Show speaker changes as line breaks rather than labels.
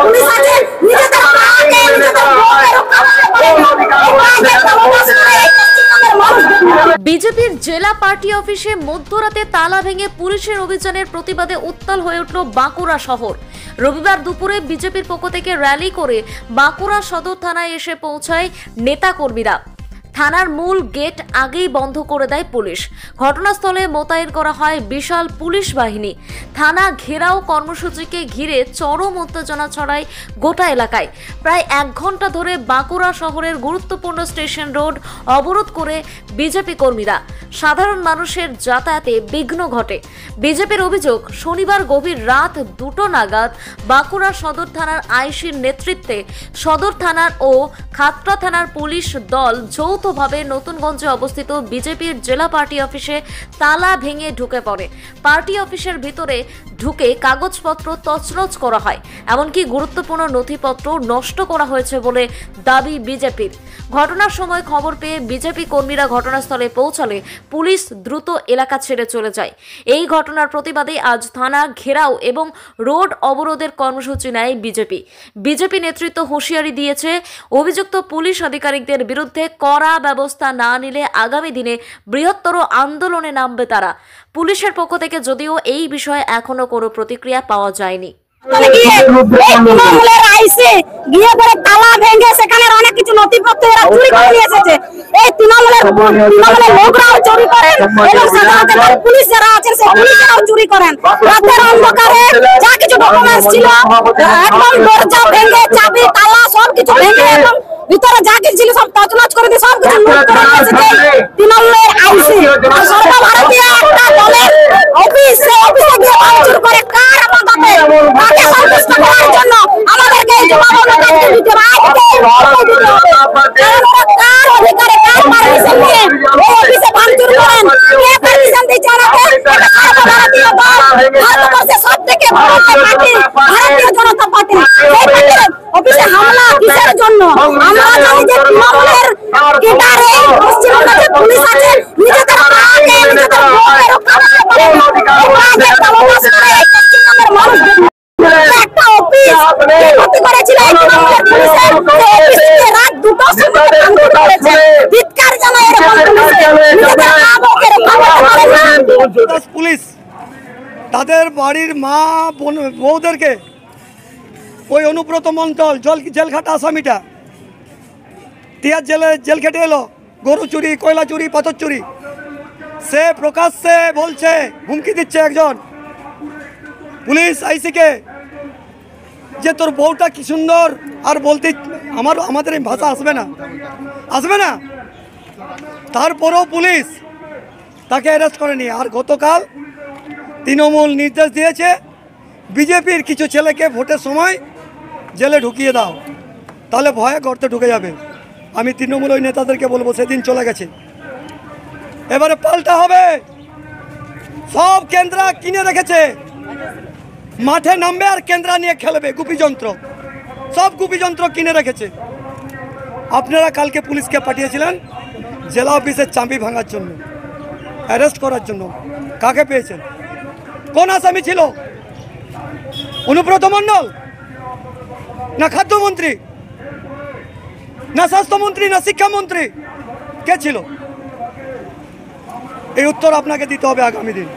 Police আছে নিজেদের মাকে নিজেদের বউকে রক্ষা করে।
বিজেপির জেলা পার্টি অফিসে মধ্যরাতে তালা ভেঙে পুলিশের অভিযানের প্রতিবাদে উত্তাল হয়ে উঠল বাঁকুড়া শহর। রবিবার দুপুরে বিজেপির পক্ষ থেকে র্যালি করে বাঁকুড়া সদর থানায় এসে পৌঁছায় নেতাকর্মীরা। থানার মূল গেট আগেই বন্ধ করে দেয় পুলিশ। ঘটনাস্থলে মোতায়েন করা হয় বিশাল পুলিশ বাহিনী। থানা ঘেরাও কর্মসূচিকে ঘিরে চরম উত্তেজনা ছড়ায় গোটা এলাকায়। প্রায় 1 ঘন্টা ধরে বাঁকুড়া শহরের গুরুত্বপূর্ণ স্টেশন রোড অবরোধ করে বিজেপি কর্মীরা। সাধারণ মানুষের যাতায়াতে বিঘ্ন ঘটে। বিজেপির অভিযোগ, শনিবার গভীর রাত 2টো নাগাদ বাঁকুড়া সদর থানার আইসির নেতৃত্বে সদর থানার ও খাতড়া থানার পুলিশ দল যৌথভাবে নতুনগঞ্জে অবস্থিত বিজেপির জেলা পার্টি অফিসে তালা ভেঙে ঢুকে পড়ে। পার্টি অফিসের ভিতরে ঢুকে কাগজপত্র তছনছ করা হয়, এমনকি গুরুত্বপূর্ণ নথিপত্র নষ্ট করা হয়েছে বলে দাবি বিজেপির। ঘটনার সময় খবর পেয়ে বিজেপি কর্মীরা ঘটনাস্থলে পৌঁছালে পুলিশ দ্রুত এলাকা ছেড়ে চলে যায়। এই ঘটনার প্রতিবাদে আজ থানা ঘেরাও এবং রোড অবরোধের কর্মসূচি নেয় বিজেপি। বিজেপি নেতৃত্ব হুঁশিয়ারি দিয়েছে, অভিযুক্ত পুলিশ আধিকারিকদের বিরুদ্ধে কড়া ব্যবস্থা না নিলে আগামী দিনে বৃহত্তর আন্দোলনে নামবে তারা। পুলিশের পক্ষ থেকে যদিও এই বিষয়ে এখনো কোনো প্রতিক্রিয়া পাওয়া যায়নি।
তালা ভেঙে সেখানে অনেক কিছু নথিপত্র এরা চুরি করে নিয়ে এসেছে। এই তৃণমূলের লোকরাও চুরি করেন এবং সাধারণত পুলিশ যারা আছেন সেই পুলিশরাও চুরি করেন। রাতের অন্ধকারে যা কিছু ডকুমেন্টস ছিল একদম দরজা ভেঙে চাবি তালা সবকিছু ভেঙে এবং ভিতরে যা কিছু ছিল সব তছনছ করে দিয়ে সবকিছু লুট করে নিয়ে এসেছে তৃণমূলের আইসি। সর্বভারতীয় একটা দলের অফিস, সেই অফিসে গিয়ে ভাঙচুর করে কার মদতে তাকে সন্তুষ্ট করার জন্য আমাদেরকে এই জবাব দিতে দিতে কার অধিকারে কার পারমিশন নিয়ে এই অফিসে ভাঙচুর করেন, কে পারমিশন দিচ্ছে ওনাকে? সর্বভারতীয় দল, ভারতবর্ষের সবথেকে বড় পার্টি ভারতীয় জনতা পার্টি, সেই পার্টির অফিসে হামলা কিসের জন্য? আমরা জানি যে তৃণমূলের কেডারে পশ্চিমবঙ্গে পুলিশ আছে নিজেদের মাকে নিজেদের বউকে রক্ষা করে। মানুষ একটা অফিস ক্ষতি করেছিল এই তৃণমূলের পুলিশের, রাত 2টোর সময় ভাঙচুর করেছে। ধিক্কার জানাই এরকম পুলিশকে, নিজেদের মা বউকে রক্ষা করতে পারে না।
পুলিশ তাদের বাড়ির মা বউদেরকে ওই অনুব্রত মন্ডল জেলখাটা আসামিটা তিয়ার জেল খেটে এলো গরু চুরি, কয়লা চুরি, পাথর চুরি। সে প্রকাশ্যে বলছে, হুমকি দিচ্ছে একজন পুলিশ আইসিকে যে তোর বউটা কি সুন্দর, আর বলতে আমাদের এই ভাষা আসবে না। তারপরেও পুলিশ তাকে অ্যারেস্ট করেনি। আর গতকাল তৃণমূল নির্দেশ দিয়েছে বিজেপির কিছু ছেলেকে ভোটের সময় জেলে ঢুকিয়ে দাও, তাহলে ভয়ে গর্তে ঢুকে যাবে। আমি তৃণমূল ওই নেতাদেরকে বলবো, সেদিন চলে গেছে, এবারে পাল্টা হবে। সব কেন্দ্রা কিনে রেখেছে, মাঠে নামবে আর কেন্দ্রা নিয়ে খেলবে। গুপিযন্ত্র, সব গুপিযন্ত্র কিনে রেখেছে। আপনারা কালকে পুলিশকে পাঠিয়েছিলেন জেলা অফিসের চাবি ভাঙার জন্য, অ্যারেস্ট করার জন্য। কাকে পেয়েছেন? কোন আসামি ছিল? অনুব্রত মন্ডল না খাদ্যমন্ত্রী না স্বাস্থ্যমন্ত্রী না শিক্ষামন্ত্রী? কে ছিল? এই উত্তর আপনাকে দিতে হবে আগামী দিন।